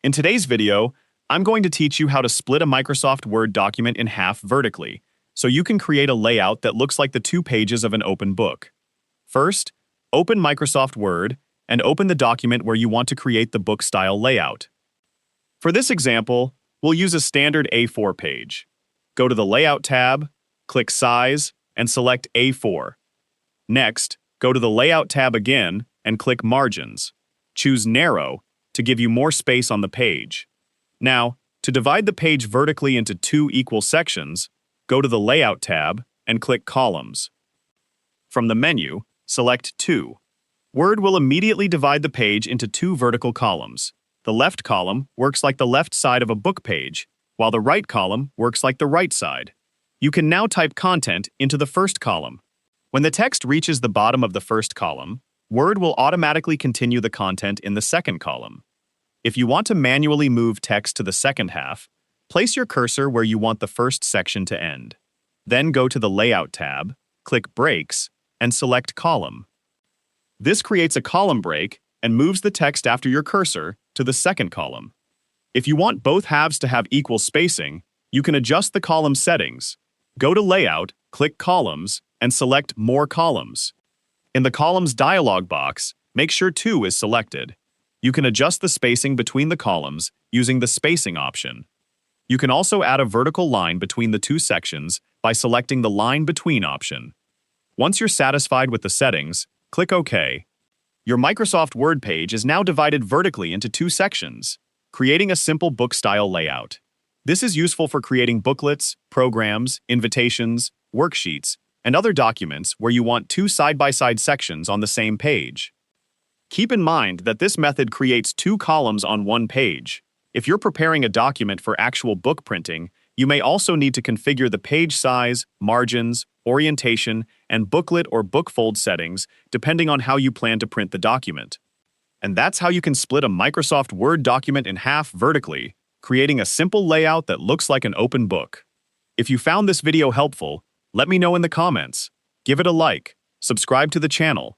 In today's video, I'm going to teach you how to split a Microsoft Word document in half vertically, so you can create a layout that looks like the 2 pages of an open book. First, open Microsoft Word and open the document where you want to create the book-style layout. For this example, we'll use a standard A4 page. Go to the Layout tab, click Size, and select A4. Next, go to the Layout tab again and click Margins. Choose Narrow to give you more space on the page. Now, to divide the page vertically into 2 equal sections, go to the Layout tab and click Columns. From the menu, select 2. Word will immediately divide the page into 2 vertical columns. The left column works like the left side of a book page, while the right column works like the right side. You can now type content into the first column. When the text reaches the bottom of the first column, Word will automatically continue the content in the second column. If you want to manually move text to the second half, place your cursor where you want the first section to end. Then go to the Layout tab, click Breaks, and select Column. This creates a column break and moves the text after your cursor to the second column. If you want both halves to have equal spacing, you can adjust the column settings. Go to Layout, click Columns, and select More Columns. In the Columns dialog box, make sure 2 is selected. You can adjust the spacing between the columns using the spacing option. You can also add a vertical line between the 2 sections by selecting the Line Between option. Once you're satisfied with the settings, click OK. Your Microsoft Word page is now divided vertically into 2 sections, creating a simple book-style layout. This is useful for creating booklets, programs, invitations, worksheets, and other documents where you want 2 side-by-side sections on the same page. Keep in mind that this method creates 2 columns on one page. If you're preparing a document for actual book printing, you may also need to configure the page size, margins, orientation, and booklet or bookfold settings depending on how you plan to print the document. And that's how you can split a Microsoft Word document in half vertically, creating a simple layout that looks like an open book. If you found this video helpful, let me know in the comments. Give it a like, subscribe to the channel,